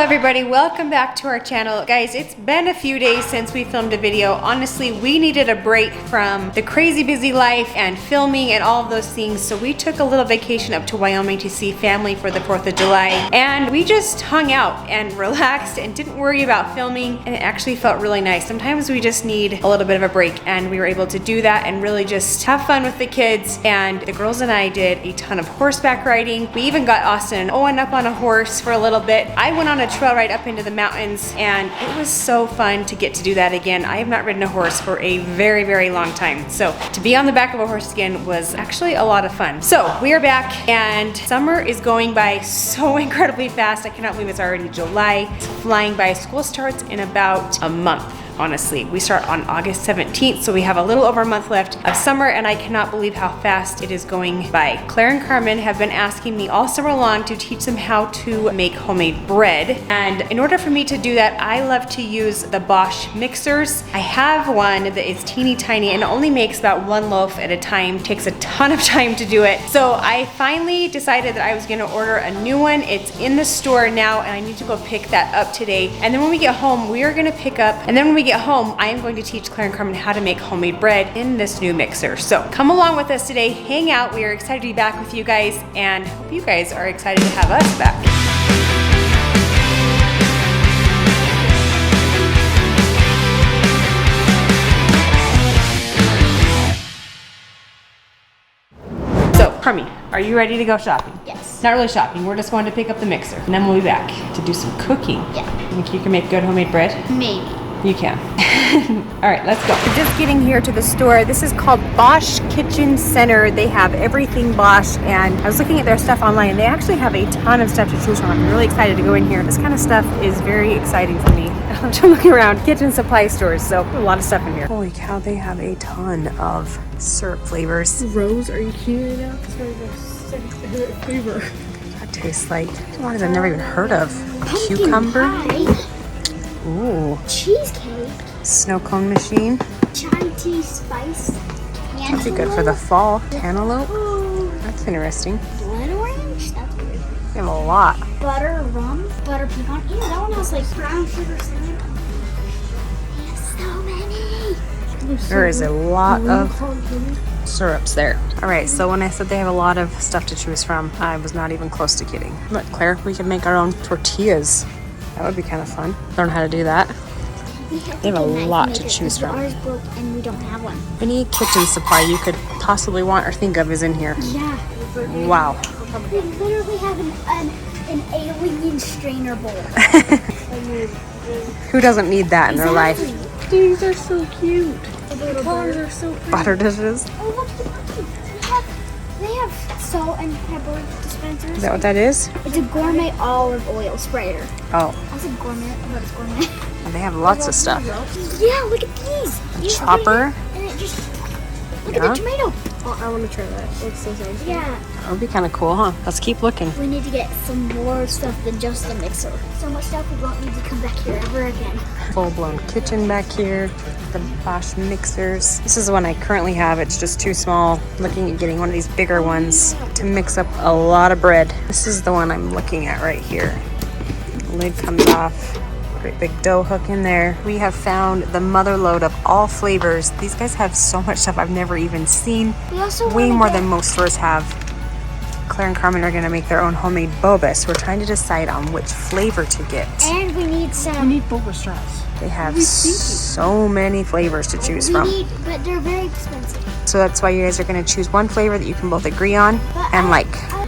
everybody, welcome back to our channel. Guys, it's been a few days since we filmed a video. Honestly, we needed a break from the crazy busy life and filming and all of those things, so we took a little vacation up to Wyoming to see family for the 4th of July, and we just hung out and relaxed and didn't worry about filming, and it actually felt really nice. Sometimes we just need a little bit of a break, and we were able to do that and really just have fun with the kids. And the girls and I did a ton of horseback riding. We even got Austin and Owen up on a horse for a little bit. I went on a trail ride up into the mountains, and it was so fun to get to do that again. I have not ridden a horse for a very, very long time, so to be on the back of a horse again was actually a lot of fun. So we are back, and summer is going by so incredibly fast. I cannot believe it's already July. It's flying by. School starts in about a month. Honestly, we start on August 17th, so we have a little over a month left of summer, and I cannot believe how fast it is going by. Claire and Carmen have been asking me all summer long to teach them how to make homemade bread, and in order for me to do that, I love to use the Bosch mixers. I have one that is teeny tiny and only makes about one loaf at a time. It takes a ton of time to do it, so I finally decided that I was going to order a new one. It's in the store now, and I need to go pick that up today. And then when we get home, we are going to pick up, and then when we get home, I am going to teach Claire and Carmen how to make homemade bread in this new mixer. So come along with us today, hang out. We are excited to be back with you guys, and hope you guys are excited to have us back. So, Carmen, are you ready to go shopping? Yes. Not really shopping, we're just going to pick up the mixer, and then we'll be back to do some cooking. Yeah. You think you can make good homemade bread? Maybe. You can. All right, let's go. We're just getting here to the store. This is called Bosch Kitchen Center. They have everything Bosch, and I was looking at their stuff online. They actually have a ton of stuff to choose from. I'm really excited to go in here. This kind of stuff is very exciting for me. I'm looking around kitchen supply stores, so a lot of stuff in here. Holy cow, they have a ton of syrup flavors. Rose, are you kidding me now? It's very flavor. That tastes like ones I've never even heard of. Cucumber. Pie, Ooh. cheesecake, Snow cone machine. chai tea spice, That'd be good for the fall. Cantaloupe. That's interesting. blood orange. That's weird. They have a lot. Butter rum, butter pecan. Ew, that one has like brown sugar syrup. There's so many. There is a lot of syrups there. All right, so when I said they have a lot of stuff to choose from, I was not even close to kidding. Look, Claire, we can make our own tortillas. That would be kind of fun. Learn how to do that. They have a lot to choose from. Ours broke and we don't have one. Any kitchen supply you could possibly want or think of is in here. Yeah. Wow. We literally have an alien strainer bowl. Who doesn't need that in their life? These are so cute. The Colors are so pretty. Butter dishes. Oh, look. They have salt and pepper dispensers. Is that what that is? It's a gourmet olive oil sprayer. Oh, I said gourmet, but it's gourmet. they have lots of stuff. Yeah, look at these. You just put it Chopper. in, and it just look Yeah. at the tomato. Oh, I want to try that. It looks so nice. Yeah, That would be kind of cool, huh? Let's keep looking. we need to get some more stuff than just the mixer. So much stuff we won't need to come back here ever again. Full-blown kitchen back here. The Bosch mixers. This is the one I currently have. It's just too small. Looking at getting one of these bigger ones to mix up a lot of bread. This is the one I'm looking at right here. The lid comes off. Great big dough hook in there. We have found the mother load of all flavors. These guys have so much stuff I've never even seen. We also Way wanna more get- than most stores have. Claire and Carmen are gonna make their own homemade boba, so we're trying to decide on which flavor to get. And we need We some. need Boba straws. They have so many flavors to choose We from. need, but they're very expensive. So that's why you guys are gonna choose one flavor that you can both agree on But and like. I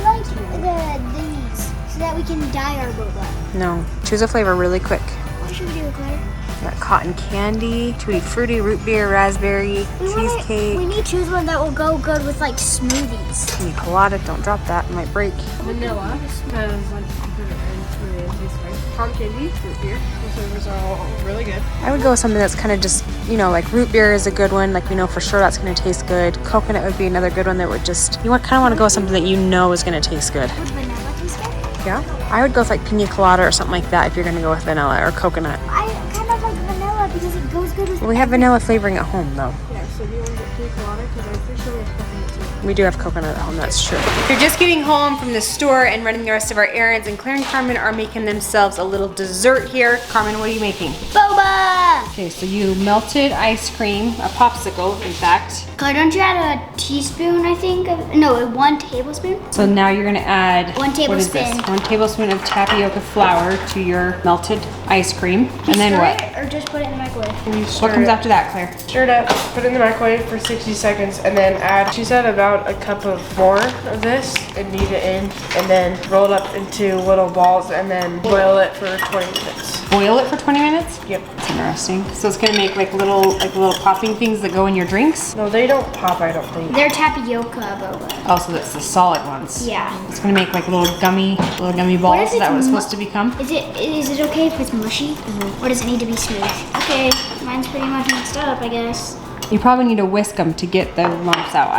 like the these so that we can dye our boba. No, choose a flavor really quick. What should we do, Claire? Got cotton candy, tutti frutti, root beer, raspberry, We cheesecake, need to choose one that will go good with like smoothies. pina colada. Don't drop that, it might break. Vanilla. Because like you can put it into this spice. Cotton candy, root beer. Those flavors are all really good. I would go with something that's kind of just, you know, like root beer is a good one. Like we know for sure that's gonna taste good. Coconut would be another good one that would just, you kind of want to go with something that you know is gonna taste good. Would vanilla taste good? Yeah, I would go with like pina colada or something like that if you're gonna go with vanilla or coconut. I kind of like vanilla because it goes good with. We have vanilla flavoring at home though. Yeah, so do you want to get pina colada? Because I'm pretty sure we have coconut too. We do have coconut at home, that's true. They're just getting home from the store and running the rest of our errands, and Claire and Carmen are making themselves a little dessert here. Carmen, what are you making? Boba! Okay, so you melted ice cream, a popsicle, in fact. Claire, don't you add a teaspoon, I think? No, 1 tablespoon? So now you're gonna add, 1 tablespoon. what is this? 1 tablespoon of tapioca flour to your melted ice cream. And then Stir what? it, or just put it in the microwave? What comes after that, Claire? Stir it up, put it in the microwave for 60 seconds, and then add, she said about a cup of more of this, and knead it in, and then roll it up into little balls, and then boil it for 20 minutes. Boil it for 20 minutes? Yep. That's interesting. So it's gonna make like little popping things that go in your drinks? No, they don't pop, I don't think. They're tapioca boba. Oh, so that's the solid ones. Yeah. It's gonna make like little gummy balls. if Is that what it's it's supposed to become? Is it okay if it's mushy? Or does it need to be smooth? Okay, mine's pretty much mixed up, I guess. You probably need to whisk them to get the lumps out.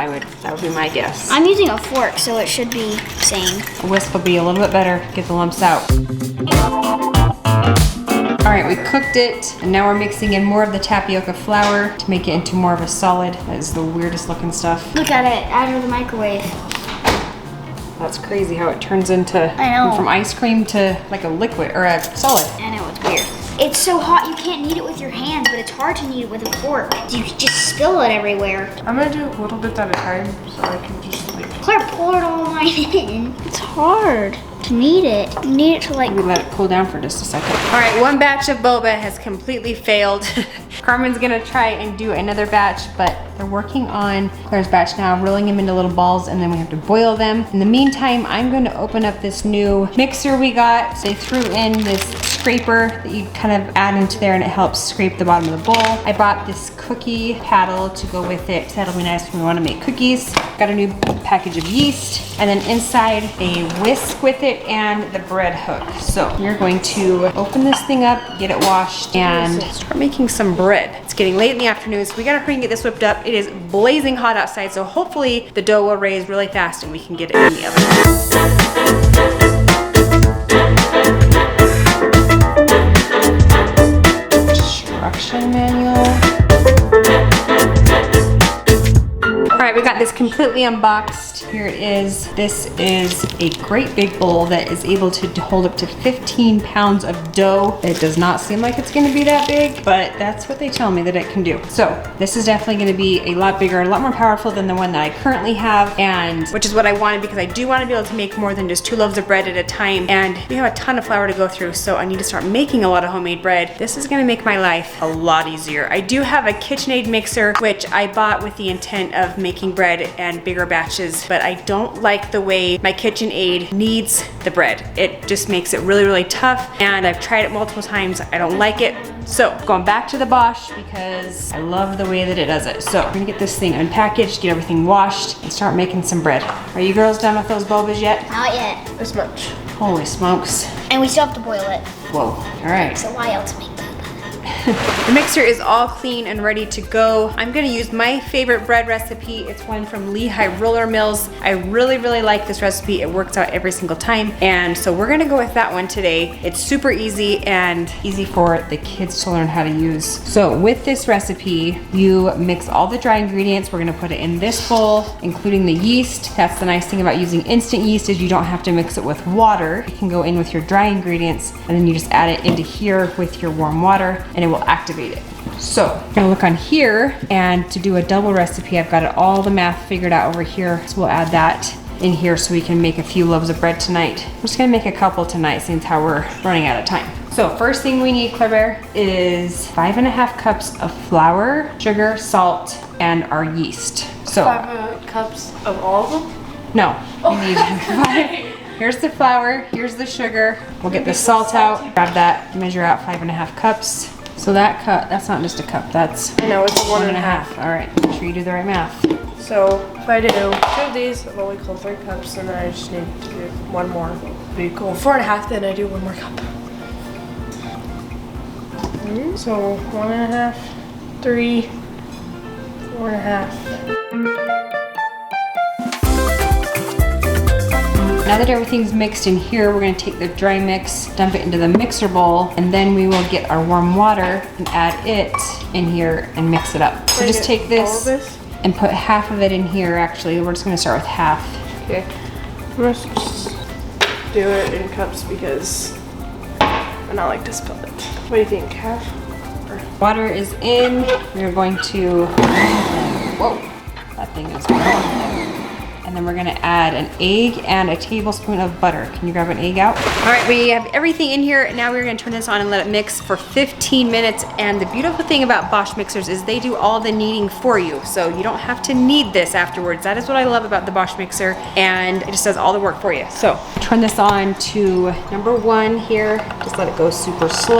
That would be my guess. I'm using a fork, so it should be same. A whisk will be a little bit better to get the lumps out. All right, we cooked it, and now we're mixing in more of the tapioca flour to make it into more of a solid. That is the weirdest looking stuff. Look at it, out of the microwave. That's crazy how it turns into I know. from ice cream to like a liquid or a solid. I know, it's weird. It's so hot you can't knead it with your hands, but it's hard to knead it with a fork. You just spill it everywhere. I'm gonna do a little bit at a time, so I can just like... Claire poured all mine in. It's hard to knead it. You need it to like... We let it cool down for just a second. All right, one batch of boba has completely failed. Carmen's gonna try and do another batch, but they're working on Claire's batch now, rolling them into little balls, and then we have to boil them. In the meantime, I'm going to open up this new mixer we got. They threw in this scraper that you kind of add into there, and it helps scrape the bottom of the bowl. I bought this cookie paddle to go with it. That'll be nice when we want to make cookies. Got a new package of yeast, and then inside a whisk with it and the bread hook. So you're going to open this thing up, get it washed, and start making some bread. It's getting late in the afternoon, so we gotta hurry and get this whipped up. It is blazing hot outside, so hopefully the dough will raise really fast and we can get it in the oven. Instruction manual. All right, we got this completely unboxed. Here it is. This is a great big bowl that is able to hold up to 15 pounds of dough. It does not seem like it's gonna be that big, but that's what they tell me that it can do. So this is definitely gonna be a lot bigger, a lot more powerful than the one that I currently have, and which is what I wanted because I do wanna be able to make more than just 2 loaves of bread at a time, and we have a ton of flour to go through, so I need to start making a lot of homemade bread. This is gonna make my life a lot easier. I do have a KitchenAid mixer, which I bought with the intent of making bread and bigger batches, but I don't like the way my KitchenAid kneads the bread. It just makes it really, really tough, and I've tried it multiple times. I don't like it. So going back to the Bosch because I love the way that it does it. So we're gonna get this thing unpackaged, get everything washed, and start making some bread. Are you girls done with those bobas yet? Not yet. This much. Holy smokes. And we still have to boil it. Whoa, all right. So why else make boba? The mixer is all clean and ready to go. I'm gonna use my favorite bread recipe. It's one from Lehigh Roller Mills. I really, really like this recipe. It works out every single time. And so we're gonna go with that one today. It's super easy and easy for the kids to learn how to use. So with this recipe, you mix all the dry ingredients. We're gonna put it in this bowl, including the yeast. That's the nice thing about using instant yeast is you don't have to mix it with water. You can go in with your dry ingredients and then you just add it into here with your warm water and it will activate it. So I'm gonna look on here, and to do a double recipe, I've got all the math figured out over here. So we'll add that in here so we can make a few loaves of bread tonight. I'm just gonna make a couple tonight since how we're running out of time. So first thing we need, Claire Bear, is 5.5 cups of flour, sugar, salt, and our yeast. So 5 cups of all of them? no, we need 5. Here's the flour, here's the sugar. We'll get the salt out, grab that, measure out 5.5 cups. So that cup, that's not just a cup, that's I know, it's a 1.5. All right, make sure you do the right math. So if I do 2 of these, I've only called 3 cups, and then I just need to do 1 more. Be cool. 4.5, then I do 1 more cup. So 1.5, 3, 4.5. Now that everything's mixed in here, we're gonna take the dry mix, dump it into the mixer bowl, and then we will get our warm water and add it in here and mix it up. So just take All of this. this? and put half of it in here. Actually, we're just gonna start with half. Okay. I'm gonna just do it in cups because I don't like to spill it. What do you think, half? Water is in. We're going to, whoa, that thing is going. And then we're gonna add an egg and a tablespoon of butter. Can you grab an egg out? All right, we have everything in here. Now we're gonna turn this on and let it mix for 15 minutes. And the beautiful thing about Bosch mixers is they do all the kneading for you. So you don't have to knead this afterwards. That is what I love about the Bosch mixer. And it just does all the work for you. So turn this on to number 1 here. Just let it go super slow.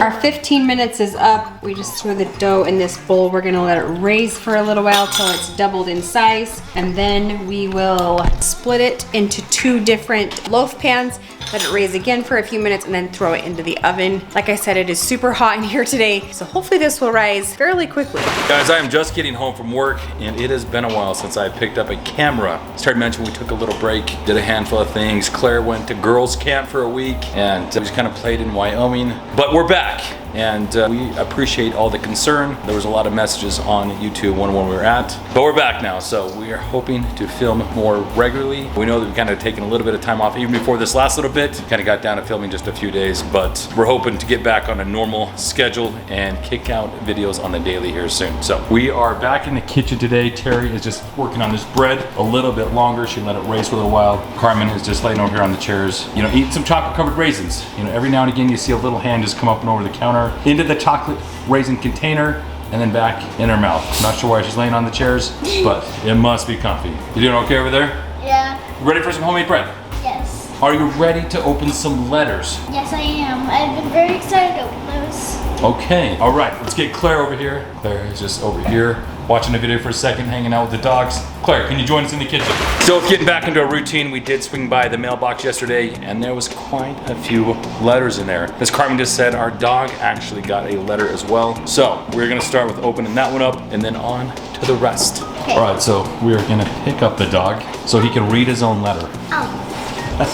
Our 15 minutes is up. We just threw the dough in this bowl. We're gonna let it raise for a little while till it's doubled in size. And then we will split it into 2 different loaf pans, let it raise again for a few minutes, and then throw it into the oven. Like I said, it is super hot in here today, so hopefully this will rise fairly quickly. Guys, I am just getting home from work, and it has been a while since I picked up a camera. Started mentioning we took a little break, did a handful of things. Claire went to girls camp for a week, and we just kind of played in Wyoming. But we're back, and we appreciate all the concern. There was a lot of messages on YouTube when we were at, but we're back now, so we are hoping to film more regularly. We know that we've kind of taken a little bit of time off even before this last little bit. Kind of got down to filming just a few days, but we're hoping to get back on a normal schedule and kick out videos on the daily here soon. So we are back in the kitchen today. Terry is just working on this bread a little bit longer. She let it raise for a little while. Carmen is just laying over here on the chairs, you know, eating some chocolate covered raisins. You know, every now and again you see a little hand just come up and over the counter into the chocolate raisin container and then back in her mouth. Not sure why she's laying on the chairs, but it must be comfy. You doing okay over there? Yeah. Ready for some homemade bread? Yes. Are you ready to open some letters? Yes, I am. I've been very excited to open those. Okay, all right, let's get Claire over here. Claire is just over here watching a video for a second, hanging out with the dogs. Claire, can you join us in the kitchen? So getting back into our routine, we did swing by the mailbox yesterday, and there was quite a few letters in there. As Carmen just said, our dog actually got a letter as well. So we're gonna start with opening that one up and then on to the rest. Okay. All right, so we're gonna pick up the dog so he can read his own letter. Oh.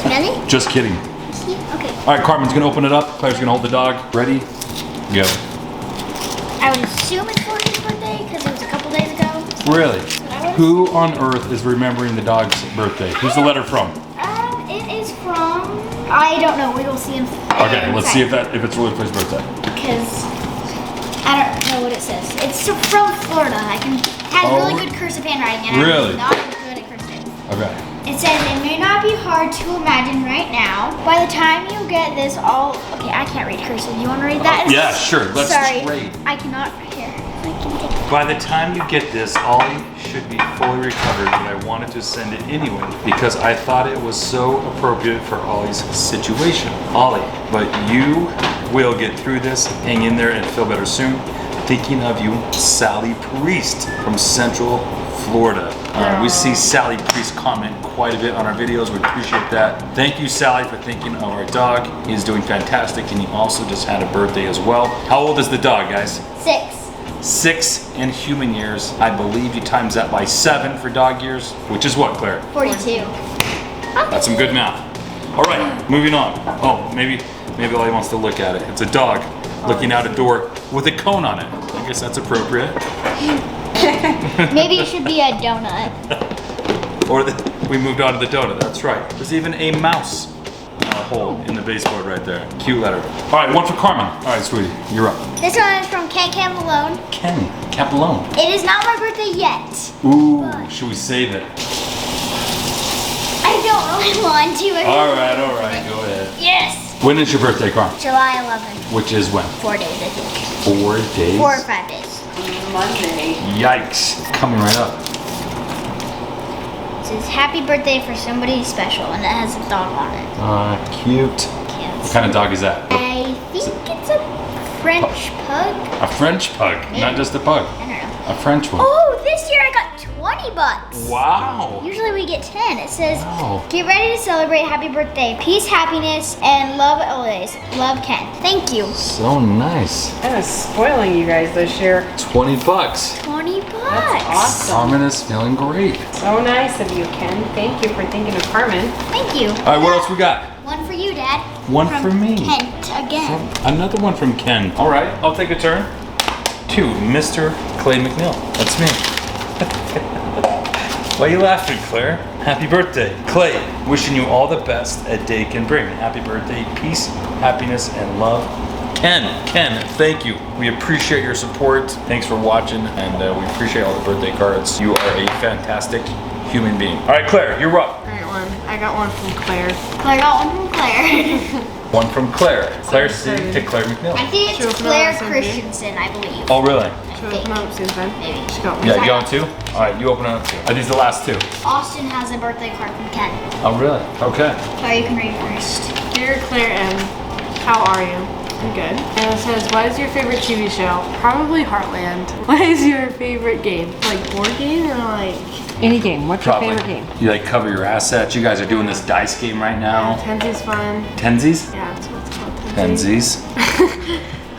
Smelly? Just kidding. Okay. All right, Carmen's gonna open it up. Claire's gonna hold the dog. Ready? Go. I would assume it's for his birthday because it was a couple days ago. Really? Who on earth is remembering the dog's birthday? Who's the letter from? It is from, I don't know. We will see him. Okay, let's see if it's really for his birthday. Because I don't know what it says. It's from Florida. Has really good cursive handwriting, and Really? I'm not good at cursive. Okay. It says it may not be hard to imagine right now. By the time you get this all, okay, I can't read cursive. You want to read that? Yeah, sure. Let's Sorry, trade. I cannot. Here, I can take it. By the time you get this, Ollie should be fully recovered, but I wanted to send it anyway because I thought it was so appropriate for Ollie's situation. Ollie, but you will get through this. Hang in there and feel better soon. Thinking of you, Sally Priest from Central Florida. We see Sally Priest comment quite a bit on our videos. We appreciate that. Thank you, Sally, for thinking of our dog. He's doing fantastic, and he also just had a birthday as well. How old is the dog, guys? 6. 6 in human years. I believe you times that by 7 for dog years, which is what, Claire? 42. That's some good math. All right, moving on. Oh, maybe Ollie wants to look at it. It's a dog looking out a door with a cone on it. I guess that's appropriate. Maybe it should be a donut. Or we moved on to the donut, that's right. There's even a mouse hole in the baseboard right there. Cute letter. All right, one for Carmen. All right, sweetie, you're up. This one is from Ken Campbellone. Ken Capalone. It is not my birthday yet. Ooh, should we save it? I don't really want to. All right, go ahead. Yes. When is your birthday, Carmen? July 11th. Which is when? 4 days, I think. 4 days? 4 or 5 days. Monday. Yikes, coming right up. It says happy birthday for somebody special, and it has a dog on it. Cute. Can't What kind of dog is that? I think it's a French pug. A French pug, not just a pug. I don't know. A French one. Oh, this year I got 20 bucks. Wow. Usually we get 10. It says, Wow. get ready to celebrate happy birthday. Peace, happiness, and love always. Love, Ken. Thank you. So nice. I was spoiling you guys this year. 20 bucks. 20 bucks. That's awesome. Carmen is feeling great. So nice of you, Ken. Thank you for thinking of Carmen. Thank you. All right, what else we got? One for you, Dad. Dad. One for me. Kent again. Another one from Ken. All right, I'll take a turn. To Mr. Clay McNeel. That's me. Why are you laughing, Claire? Happy birthday. Clay, wishing you all the best a day can bring. Happy birthday, peace, happiness, and love. Ken, thank you. We appreciate your support. Thanks for watching, and we appreciate all the birthday cards. You are a fantastic human being. All right, Claire, you're up. I got one from Claire. Claire got one from Claire. One from Claire. Claire C to Claire McNeel. I think Should we it's open Claire up the same Christensen, I believe. Oh, really? Should we open up same time? Maybe. She got one. Yeah, you going too? All right, you open it up too. Are these the last two? Austin has a birthday card from Ken. Oh, really? Okay. Claire, you can read first. Dear Claire M, how are you? I'm good. And it says, what is your favorite TV show? Probably Heartland. What is your favorite game? Like board game or like? Any game. What's Probably. your favorite game? You like cover your assets. You guys are doing this dice game right now. Tenzi's fun. Tenzies? Yeah, that's what it's called. Tenzies.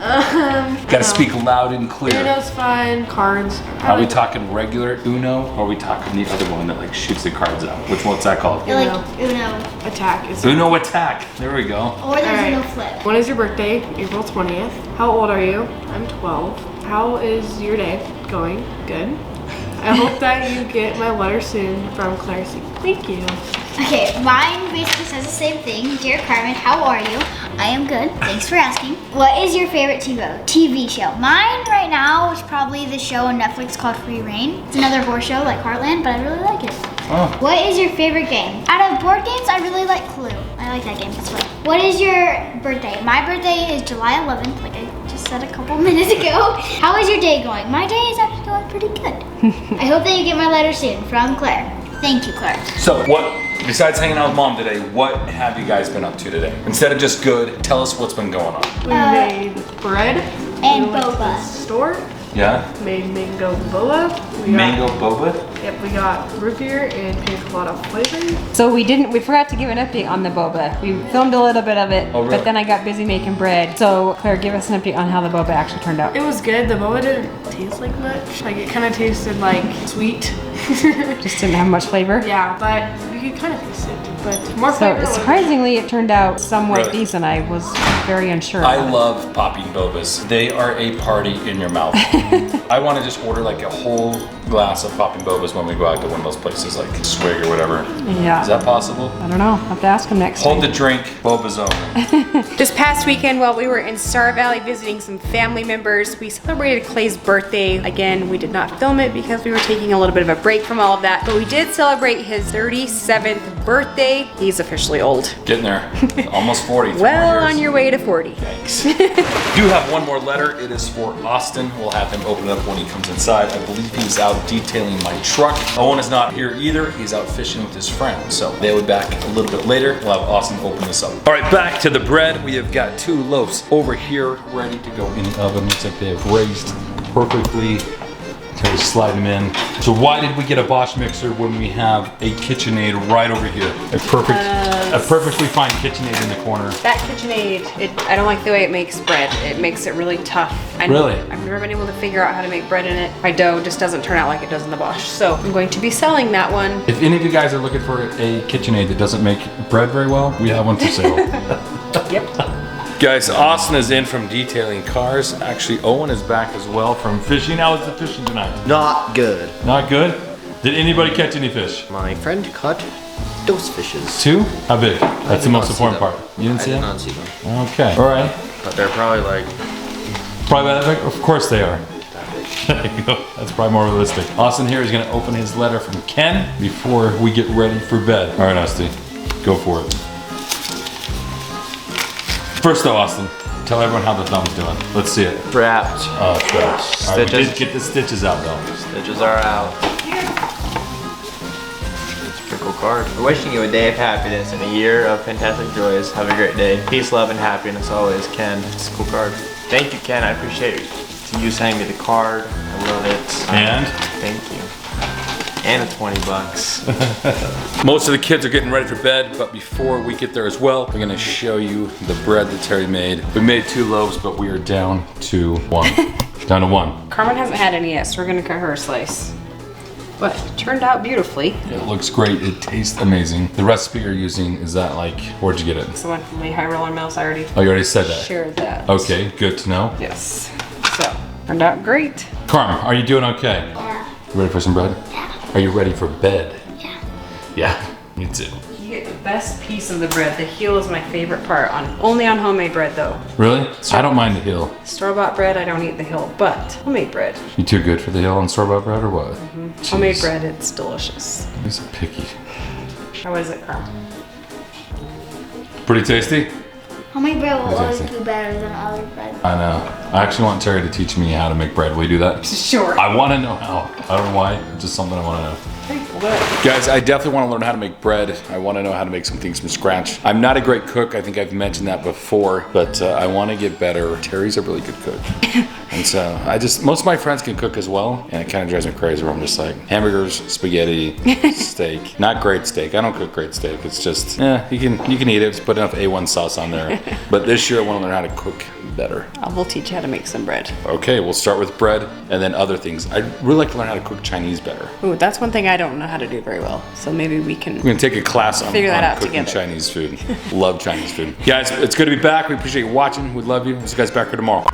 Gotta speak loud and clear. Uno's fun. Cards. Are we talking regular Uno, or are we talking the other one that like shoots the cards out? What's that called? You're like Uno. Attack is. Uno Attack. There we go. Or there's Alright. Uno Flip. When is your birthday? April 20th. How old are you? I'm 12. How is your day going? Good. I hope that you get my letter soon from Claire C. Thank you. Okay, mine basically says the same thing. Dear Carmen, how are you? I am good. Thanks for asking. What is your favorite TV show? Mine right now is probably the show on Netflix called Free Reign. It's another horror show like Heartland, but I really like it. Oh. What is your favorite game? Out of board games, I really like Clue. I like that game. It's fun. What is your birthday? My birthday is July 11th, like I just said a couple minutes ago. How is your day going? My day is actually going pretty good. I hope that you get my letter soon from Claire. Thank you, Claire. So what, besides hanging out with Mom today, what have you guys been up to today? Instead of just good, tell us what's been going on. We made bread. And we went to the boba. store. Yeah? Made mango boba. We Mango boba? Yep, we got root beer and pina colada flavor. So we forgot to give an update on the boba. We filmed a little bit of it, Oh, really? but then I got busy making bread. So Claire, give us an update on how the boba actually turned out. It was good. The boba didn't taste like much. Like it kind of tasted like sweet. Just didn't have much flavor. Yeah, but you could kind of taste it. But more So flavor. was- surprisingly, it turned out somewhat Really? decent. I was very unsure. I about it. love popping bobas. They are a party in your mouth. I want to just order like a whole glass of popping bobas when we go out to one of those places like Swig or whatever. Yeah. Is that possible? I don't know. I'll have to ask him next Hold the time. drink, bobas only. This past weekend, while we were in Star Valley visiting some family members, we celebrated Clay's birthday. Again, we did not film it because we were taking a little bit of a break from all of that, but we did celebrate his 37th birthday. He's officially old. Getting there. Almost 40. 3 Well, more years. on your way to 40. Yikes. Do have one more letter. It is for Austin. We'll have him open it up when he comes inside. I believe he's out detailing my truck. Owen is not here either. He's out fishing with his friend. So they'll be back a little bit later. We'll have Austin open this up. All right, back to the bread. We have got 2 loaves over here ready to go in the oven. Looks like they have raised perfectly. To slide them in. So why did we get a Bosch mixer when we have a KitchenAid right over here? A perfectly fine KitchenAid in the corner. That KitchenAid, I don't like the way it makes bread. It makes it really tough. Really? I've never been able to figure out how to make bread in it. My dough just doesn't turn out like it does in the Bosch. So I'm going to be selling that one. If any of you guys are looking for a KitchenAid that doesn't make bread very well, we have one for sale. Yep. Guys, Austin is in from detailing cars. Actually, Owen is back as well from fishing. How was the fishing tonight? Not good. Not good? Did anybody catch any fish? My friend caught those fishes. 2? How big? That's the did most not see important them. part. You didn't see I did them? not see them. Okay. All right. But they're probably like Probably that big? Of course they are. There you go. That's probably more realistic. Austin here is going to open his letter from Ken before we get ready for bed. All right, Austin, go for it. First though, Austin, tell everyone how the thumb's doing. Let's see it. wrapped. Oh, it's good. All right, we Stitches. did get the stitches out though. Stitches are out. It's a pretty cool card. We're wishing you a day of happiness and a year of fantastic joys. Have a great day. Peace, love, and happiness always, Ken. It's a cool card. Thank you, Ken. I appreciate you sending me the card. I love it. And? Thank you. And it's $20. Most of the kids are getting ready for bed, but before we get there as well, we're gonna show you the bread that Terry made. We made 2 loaves, but we are down to 1. Down to 1. Carmen hasn't had any yet, so we're gonna cut her a slice. but it turned out beautifully. It looks great. It tastes amazing. The recipe you're using, is that like, where'd you get it? It's the one from High Roller Mills. I already Oh, you already said that. shared that. Okay, good to know. Yes. So, turned out great. Carm, are you doing okay? Yeah. You ready for some bread? Yeah. Are you ready for bed? Yeah. Yeah, me too. You get the best piece of the bread. The heel is my favorite part. Only on homemade bread though. Really? I don't mind the heel. Store-bought bread, I don't eat the heel, but homemade bread. You too good for the heel on store-bought bread or what? Homemade Jeez. bread, it's delicious. He's a picky. How is it, Carm? Pretty tasty? Homemade bread will always Tasty. be better than other bread. I know. I actually want Terry to teach me how to make bread. Will you do that? Sure. I want to know how. I don't know why. It's just something I want to know. Okay, good. Guys, I definitely want to learn how to make bread. I want to know how to make some things from scratch. I'm not a great cook. I think I've mentioned that before, but I want to get better. Terry's a really good cook. And so most of my friends can cook as well, and it kind of drives me crazy where I'm just like, hamburgers, spaghetti, steak. Not great steak. I don't cook great steak. It's just, you can eat it. Just put enough A1 sauce on there. But this year I want to learn how to cook better. I will teach you how to make some bread. Okay, we'll start with bread and then other things. I'd really like to learn how to cook Chinese better. Ooh, that's one thing I don't know how to do very well. So maybe we can. We're gonna take a class on, Figure that out cooking together. Chinese food. Love Chinese food. Guys, it's good to be back. We appreciate you watching. We love you. We'll see you guys back here tomorrow.